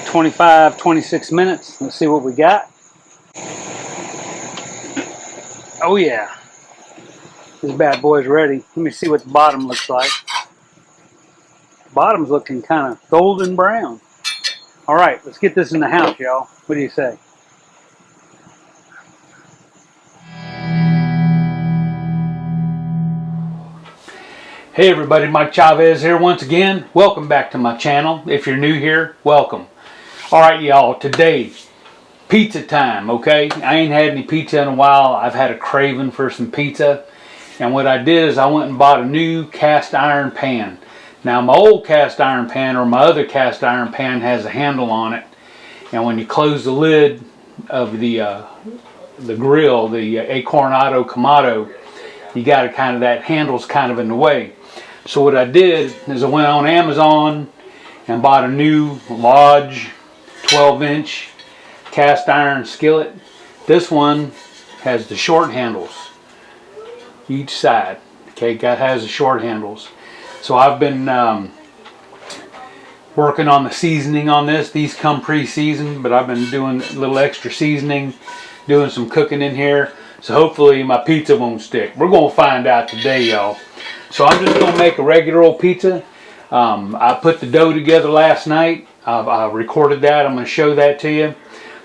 25, 26 minutes. Let's see what we got. Oh yeah, this bad boy's ready. Let me see what the bottom looks like. The bottom's looking kind of golden brown. All right, let's get this in the house, y'all. What do you say? Hey everybody, Mike Chavez here once again. Welcome back to my channel. If you're new here, welcome. All right, y'all, today, pizza time, okay? I ain't had any pizza in a while. I've had a craving for some pizza. And what I did is I went and bought a new cast iron pan. Now my old cast iron pan, or my other cast iron pan, has a handle on it. And when you close the lid of the grill, the Acorn Auto Kamado, you got it kind of, that handle's kind of in the way. So what I did is I went on Amazon and bought a new large 12-inch cast iron skillet. This one has the short handles each side. Okay, it has the short handles. So I've been working on the seasoning on this. These come pre-seasoned, but I've been doing a little extra seasoning, doing some cooking in here. So hopefully my pizza won't stick. We're going to find out today, y'all. So I'm just going to make a regular old pizza. I put the dough together last night. I recorded that. I'm going to show that to you.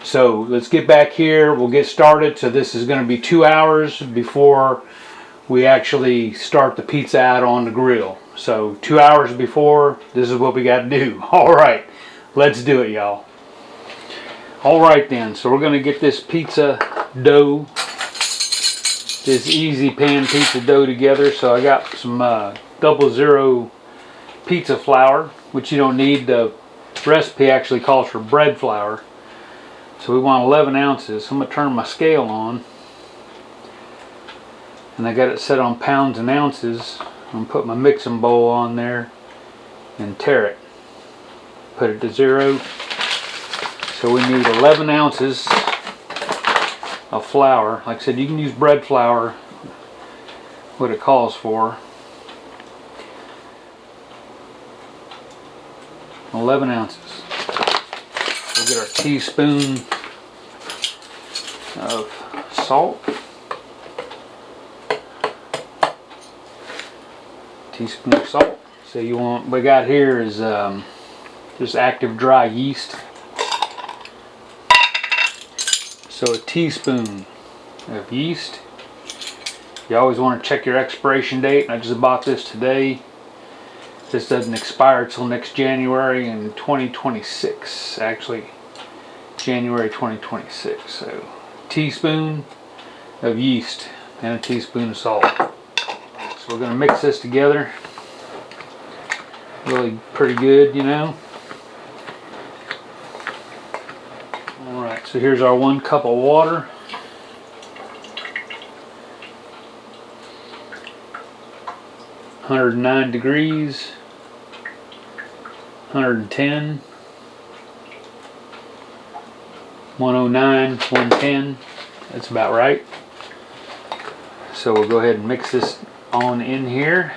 So let's get back here. We'll get started. So this is going to be 2 hours before we actually start the pizza out on the grill. So 2 hours before, this is what we got to do. All right, let's do it, y'all. All right then, so we're going to get this pizza dough, this easy pan pizza dough together. So I got some 00 pizza flour, which you don't need. The recipe actually calls for bread flour. So we want 11 ounces. I'm going to turn my scale on. And I got it set on pounds and ounces. I'm going to put my mixing bowl on there and tare it. Put it to 0. So we need 11 ounces of flour. Like I said, you can use bread flour, what it calls for. 11 ounces. We'll get our teaspoon of salt. Teaspoon of salt. So you want, what we got here is just active dry yeast. So a teaspoon of yeast. You always want to check your expiration date. I just bought this today. This doesn't expire till next January in 2026. Actually, January 2026. So a teaspoon of yeast and a teaspoon of salt. So we're going to mix this together. Really pretty good, you know. Alright, so here's our 1 cup of water. (109 degrees), 110, 109, 110. That's about right. So we'll go ahead and mix this on in here.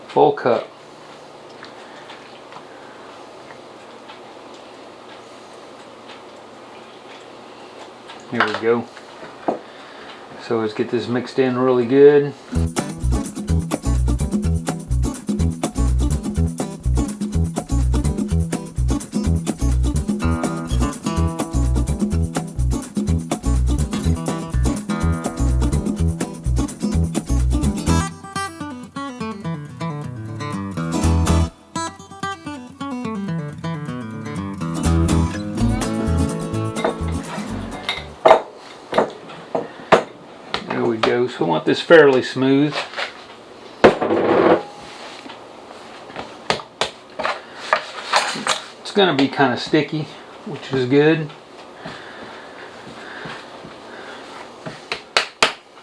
Full cup. Here we go. So let's get this mixed in really good. There we go. So we want this fairly smooth. It's going to be kind of sticky, which is good.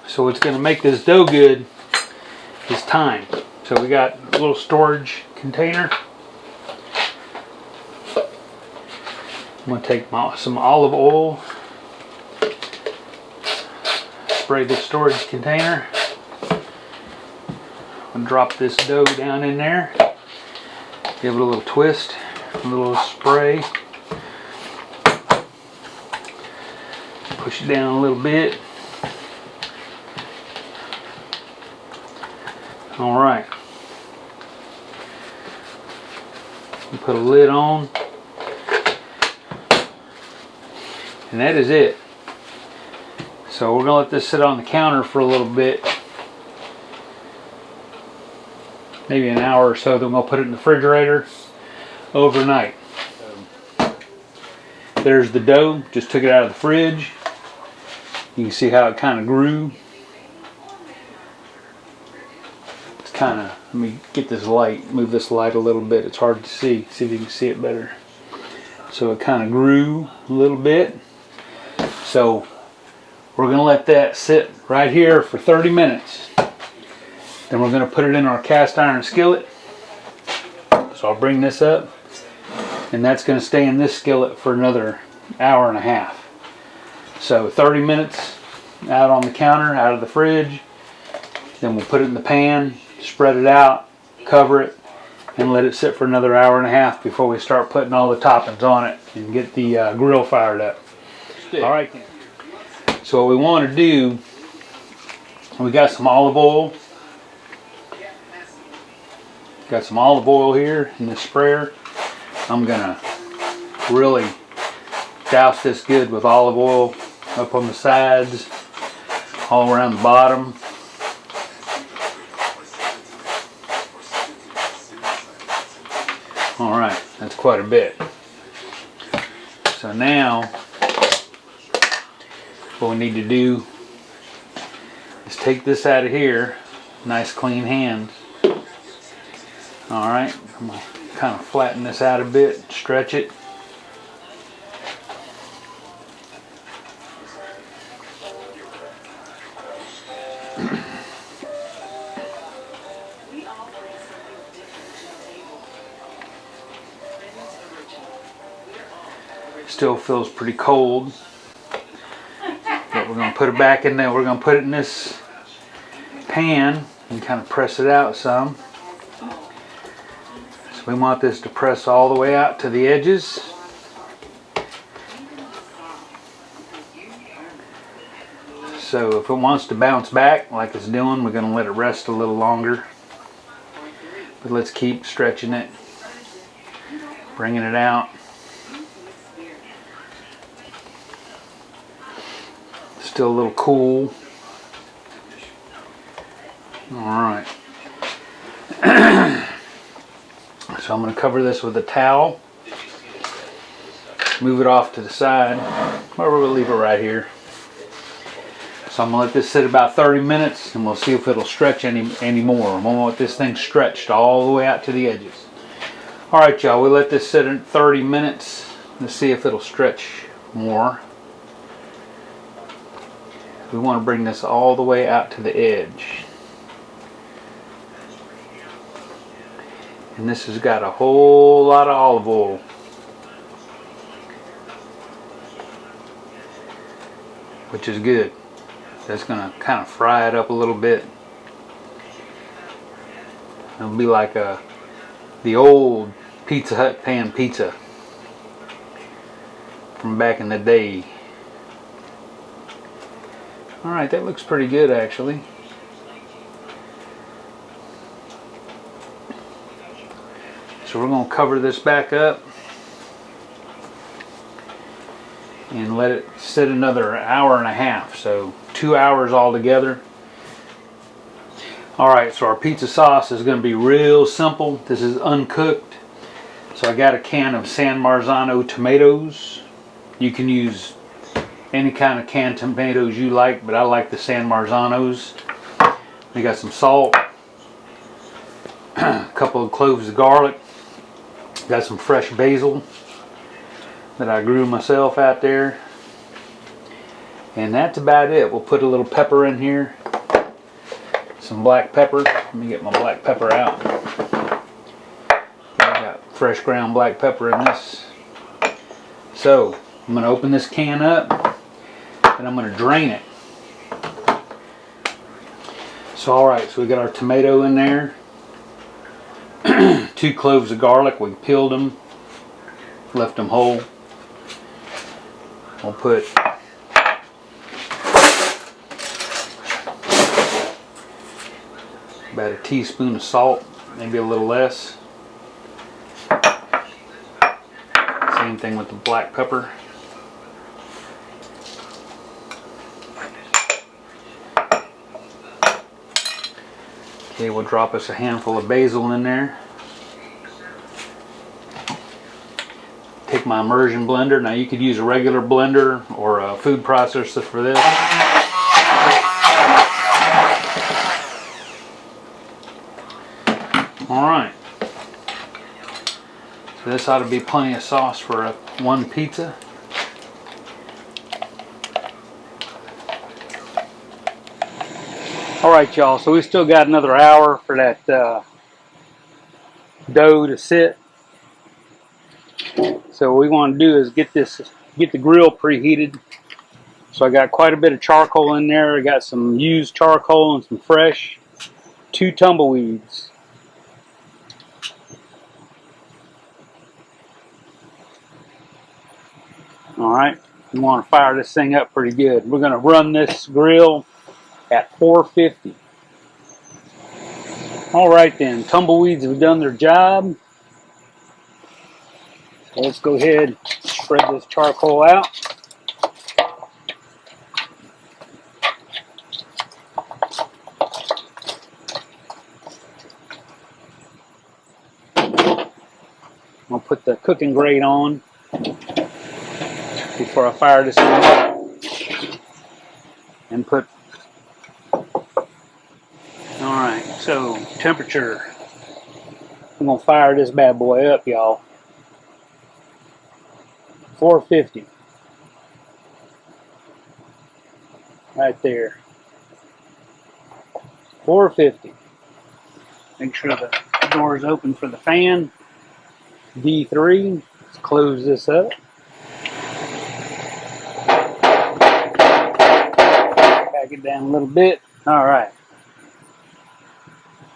So what's going to make this dough good is time. So we got a little storage container. I'm going to take some olive oil, spray the storage container, and drop this dough down in there. Give it a little twist, a little spray. Push it down a little bit. All right. We put a lid on. And that is it. So we're gonna let this sit on the counter for a little bit. Maybe an hour or so, then we'll put it in the refrigerator overnight. There's the dough, just took it out of the fridge. You can see how it kind of grew. It's kind of, let me get this light, move this light a little bit. It's hard to see if you can see it better. So it kind of grew a little bit. So we're going to let that sit right here for 30 minutes. Then we're going to put it in our cast iron skillet. So I'll bring this up, and that's going to stay in this skillet for another hour and a half. So 30 minutes out on the counter, out of the fridge. Then we'll put it in the pan, spread it out, cover it, and let it sit for another hour and a half before we start putting all the toppings on it and get the grill fired up. All right. So what we want to do, we got some olive oil. Got some olive oil here in this sprayer. I'm gonna really douse this good with olive oil up on the sides, all around the bottom. All right, that's quite a bit. So now, what we need to do is take this out of here, nice clean hands. All right, I'm gonna kind of flatten this out a bit, stretch it. Still feels pretty cold, but we're gonna put it back in there. We're gonna put it in this pan and kind of press it out some. We want this to press all the way out to the edges. So if it wants to bounce back like it's doing, we're going to let it rest a little longer. But let's keep stretching it, bringing it out. Still a little cool. All right. So I'm going to cover this with a towel, move it off to the side, or we'll leave it right here. So I'm going to let this sit about 30 minutes and we'll see if it'll stretch any more. I'm going to let this thing stretched all the way out to the edges. Alright y'all, we let this sit in 30 minutes. Let's see if it'll stretch more. We want to bring this all the way out to the edge. And this has got a whole lot of olive oil. Which is good. That's going to kind of fry it up a little bit. It'll be like the old Pizza Hut pan pizza from back in the day. Alright, that looks pretty good actually. So we're going to cover this back up and let it sit another hour and a half, so 2 hours altogether. Alright, so our pizza sauce is going to be real simple. This is uncooked. So I got a can of San Marzano tomatoes. You can use any kind of canned tomatoes you like, but I like the San Marzanos. We got some salt, a couple of cloves of garlic. Got some fresh basil that I grew myself out there. And that's about it. We'll put a little pepper in here. Some black pepper. Let me get my black pepper out. I got fresh ground black pepper in this. So I'm going to open this can up and I'm going to drain it. So alright, so we got our tomato in there. 2 cloves of garlic. We peeled them, left them whole. We'll put about a teaspoon of salt, maybe a little less. Same thing with the black pepper. Okay, we'll drop us a handful of basil in there. Take my immersion blender. Now you could use a regular blender or a food processor for this. Alright. So this ought to be plenty of sauce for one pizza. Alright y'all, so we still got another hour for that dough to sit. So what we want to do is get the grill preheated. So I got quite a bit of charcoal in there. I got some used charcoal and some fresh. 2 tumbleweeds. Alright, we want to fire this thing up pretty good. We're going to run this grill at 450. Alright then, tumbleweeds have done their job. So let's go ahead and spread this charcoal out. I'll put the cooking grate on before I fire this thing up. And put, alright, so temperature. I'm going to fire this bad boy up, y'all. 450. Right there. 450. Make sure the door is open for the fan. D3. Let's close this up. Back it down a little bit. Alright.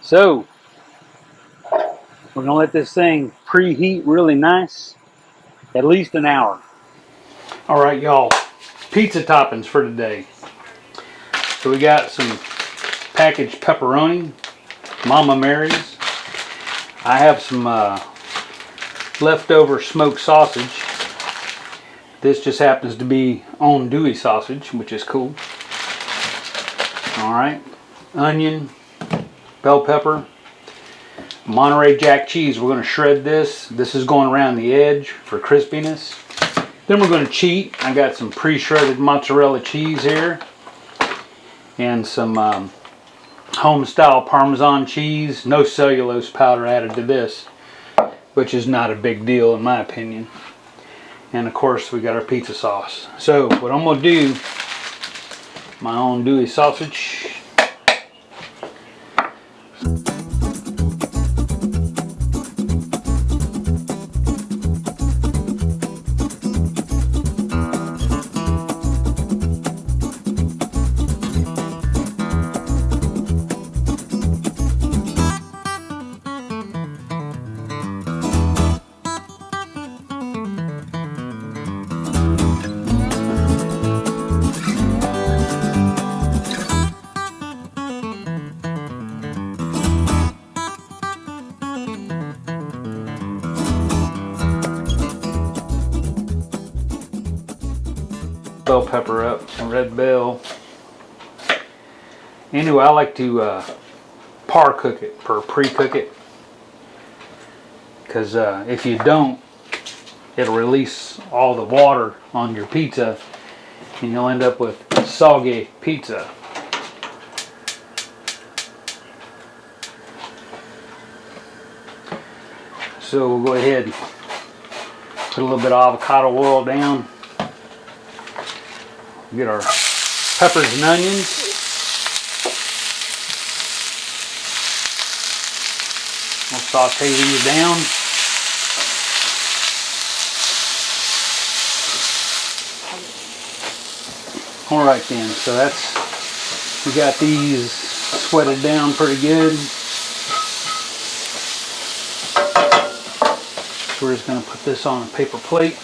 So, we're going to let this thing preheat really nice. At least an hour. Alright y'all, pizza toppings for today. So we got some packaged pepperoni, Mama Mary's. I have some leftover smoked sausage. This just happens to be Andouille sausage, which is cool. Alright, onion, bell pepper, Monterey Jack cheese. We're going to shred this. This is going around the edge for crispiness. Then we're going to cheat. I got some pre-shredded mozzarella cheese here. And some home-style Parmesan cheese. No cellulose powder added to this, which is not a big deal in my opinion. And of course we got our pizza sauce. So what I'm going to do, my Andouille sausage. Bell pepper up, and red bell. Anyway, I like to par cook it, or pre-cook it, because if you don't, it'll release all the water on your pizza and you'll end up with soggy pizza. So we'll go ahead and put a little bit of avocado oil down. Get our peppers and onions. We'll saute these down. Alright then, so we got these sweated down pretty good. So we're just going to put this on a paper plate.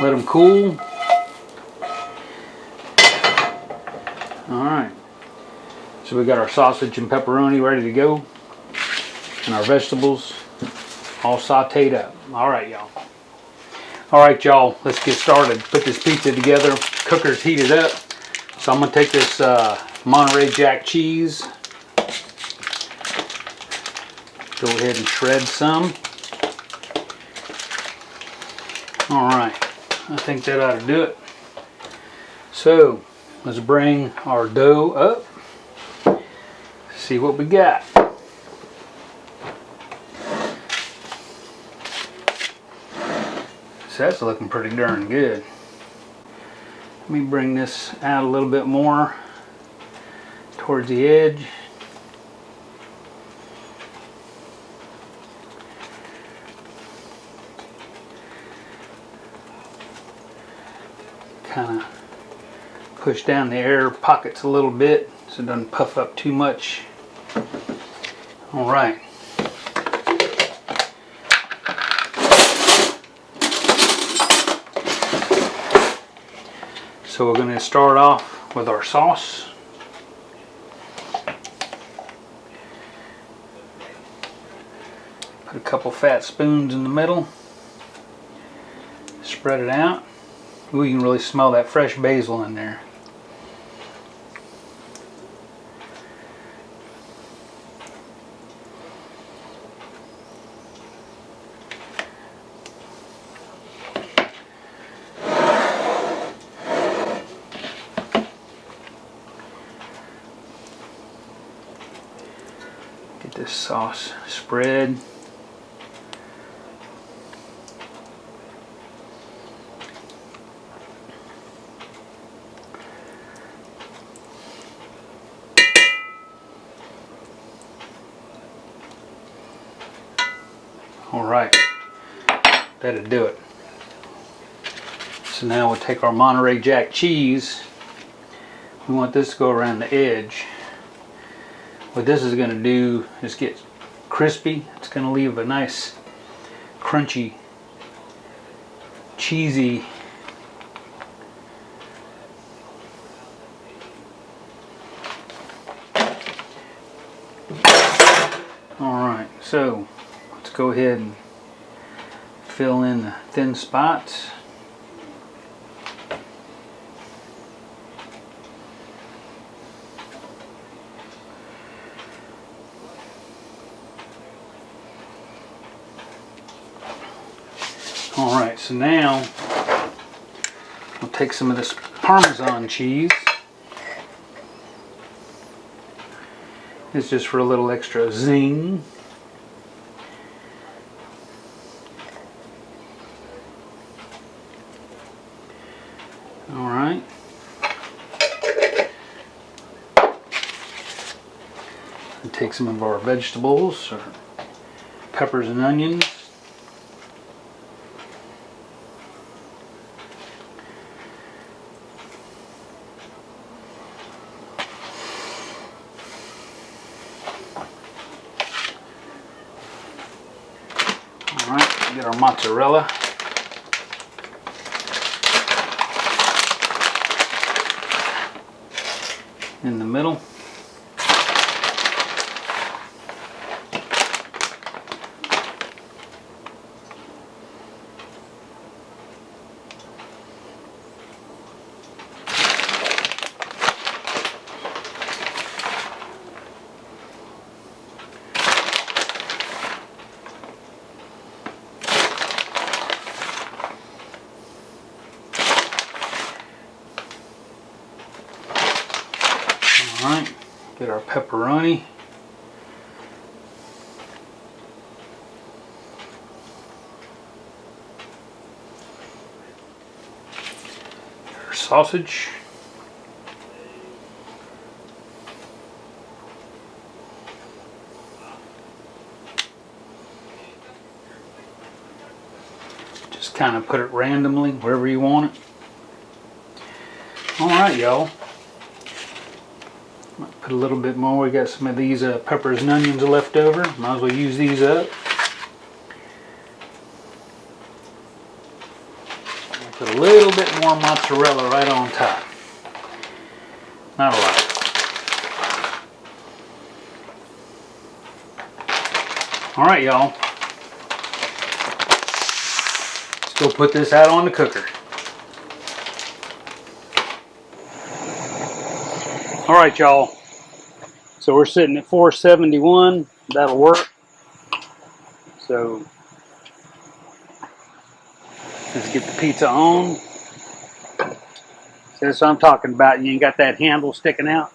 Let them cool. Alright. So we got our sausage and pepperoni ready to go. And our vegetables all sauteed up. Alright, y'all. Alright, y'all. Let's get started. Put this pizza together. Cooker's heated up. So I'm going to take this Monterey Jack cheese. Go ahead and shred some. Alright. I think that ought to do it. So, let's bring our dough up. See what we got. So that's looking pretty darn good. Let me bring this out a little bit more towards the edge. Kind of push down the air pockets a little bit so it doesn't puff up too much. All right. So we're going to start off with our sauce. Put a couple fat spoons in the middle. Spread it out. Ooh, you can really smell that fresh basil in there. Get this sauce spread. Alright, that'll do it. So now we'll take our Monterey Jack cheese. We want this to go around the edge. What this is going to do is get crispy. It's going to leave a nice crunchy, cheesy Alright, so let's go ahead and fill in the thin spots. Alright, so now we'll take some of this Parmesan cheese. It's just for a little extra zing. Alright. And take some of our vegetables, or peppers and onions. Alright, get our mozzarella. In the middle. Alright, get our pepperoni. Get our sausage. Just kind of put it randomly wherever you want it. Alright, y'all. Might put a little bit more. We got some of these peppers and onions left over. Might as well use these up. Put a little bit more mozzarella right on top. Not a lot. All right, y'all. Let's go put this out on the cooker. All right, y'all. So we're sitting at 471. That'll work. So let's get the pizza on. So that's what I'm talking about. You ain't got that handle sticking out.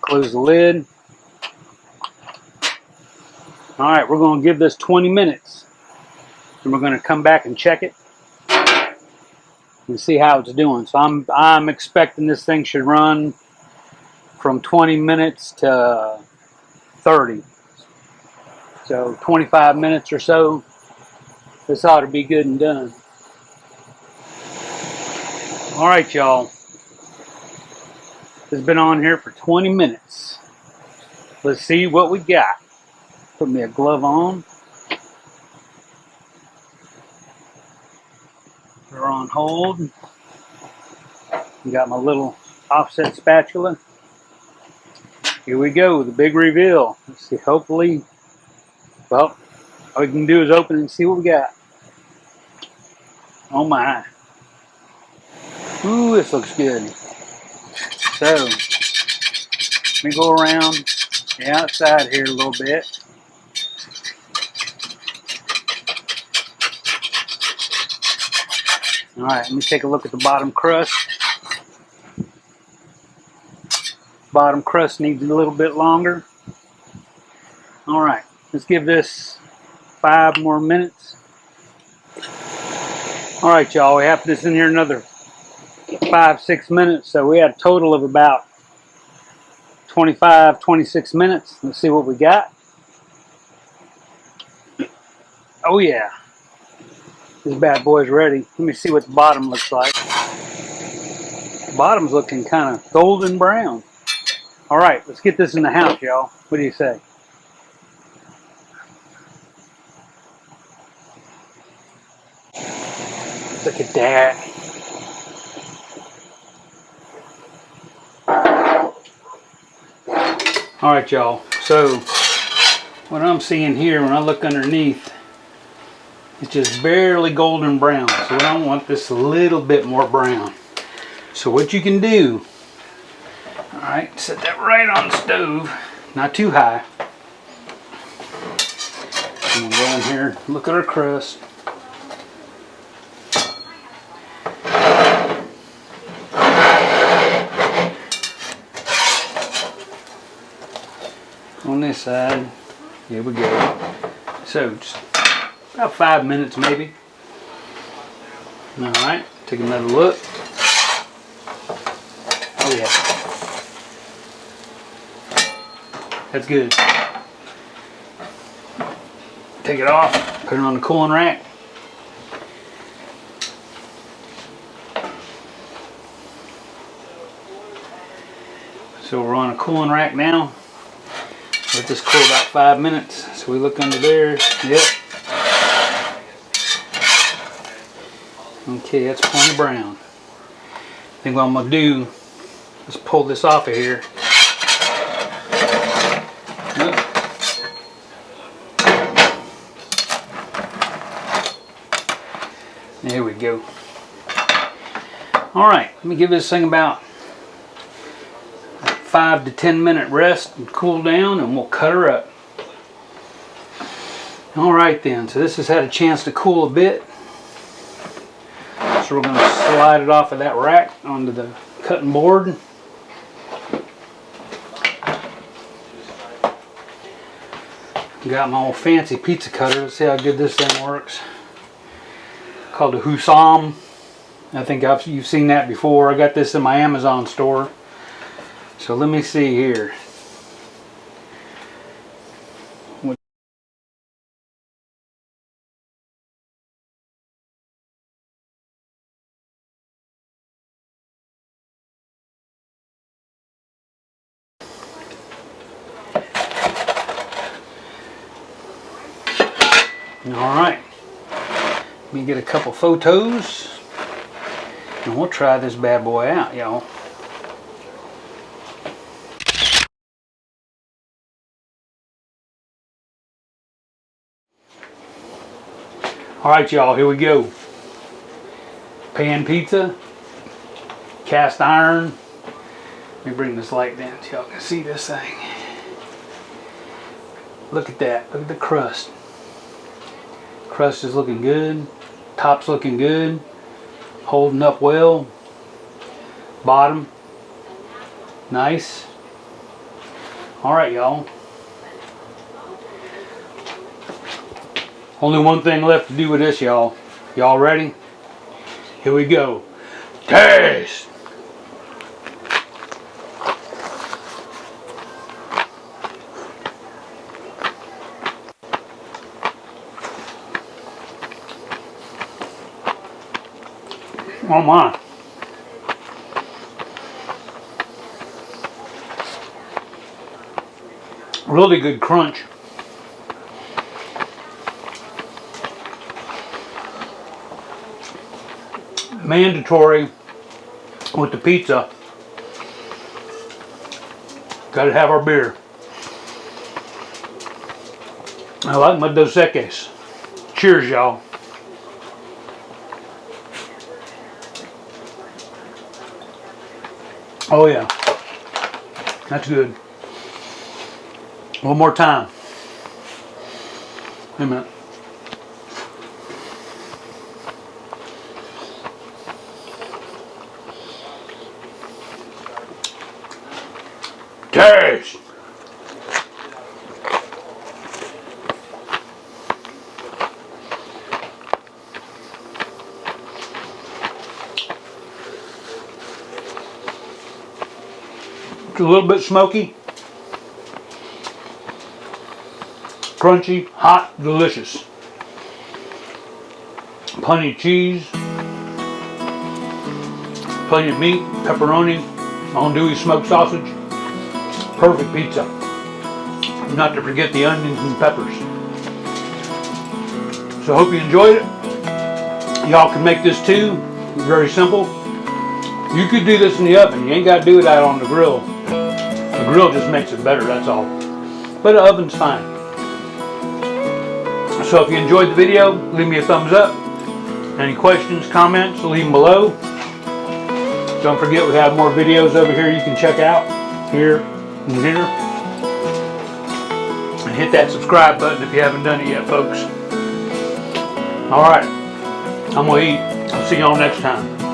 Close the lid. All right, we're going to give this 20 minutes. And we're going to come back and check it and see how it's doing. So I'm expecting this thing should run from 20 minutes to 30. So 25 minutes or so. This ought to be good and done. All right, y'all. It's been on here for 20 minutes. Let's see what we got. Put me a glove on. We're on hold. Got my little offset spatula. Here we go, the big reveal. Let's see, hopefully, well, all we can do is open and see what we got. Oh my. Ooh, this looks good. So, let me go around the outside here a little bit. All right, let me take a look at the bottom crust. Bottom crust needs a little bit longer. All right, let's give this 5 more minutes. All right, y'all, we have this in here another 5-6 minutes, so we had a total of about 25-26 minutes. Let's see what we got. Oh yeah, this bad boy's ready. Let me see what the bottom looks like. The bottom's looking kind of golden brown. All right, let's get this in the house, y'all. What do you say? Look at that. All right, y'all. So what I'm seeing here when I look underneath, it's just barely golden brown. So I want this a little bit more brown. So what you can do, all right, set that right on the stove, not too high. I'm gonna go in here, look at our crust. On this side, here we go. So just about 5 minutes maybe. All right, take another look. Oh yeah, that's good. Take it off, put it on the cooling rack. So we're on a cooling rack now. Let this cool about 5 minutes. So we look under there. Yep. Okay, that's plenty brown. I think what I'm gonna do is pull this off of here. Yep. There we go. All right, let me give this thing about 5 to 10 minute rest and cool down, and we'll cut her up. All right then, so this has had a chance to cool a bit. So we're going to slide it off of that rack onto the cutting board. Got my old fancy pizza cutter. Let's see how good this thing works. Called a Husam. I think you've seen that before. I got this in my Amazon store. So let me see here. All right. Let me get a couple photos and we'll try this bad boy out, y'all. All right, y'all, here we go. Pan pizza, cast iron. Let me bring this light down so y'all can see this thing. Look at that, look at the crust. Crust is looking good, top's looking good, holding up well. Bottom, nice. All right, y'all. Only one thing left to do with this, y'all. Y'all ready? Here we go. Taste! Oh my. Really good crunch. Mandatory with the pizza. Gotta have our beer. I like my Dos Equis. Cheers, y'all. Oh yeah, that's good. One more time. Wait a minute. Taste! It's a little bit smoky, crunchy, hot, delicious. Plenty of cheese, plenty of meat, pepperoni, andouille smoked sausage. Perfect pizza. Not to forget the onions and peppers. So I hope you enjoyed it. Y'all can make this too. Very simple. You could do this in the oven. You ain't got to do it out on the grill. The grill just makes it better, that's all. But the oven's fine. So if you enjoyed the video, leave me a thumbs up. Any questions, comments, leave them below. Don't forget we have more videos over here you can check out. Here and here. And hit that subscribe button if you haven't done it yet, folks. Alright. I'm going to eat. I'll see y'all next time.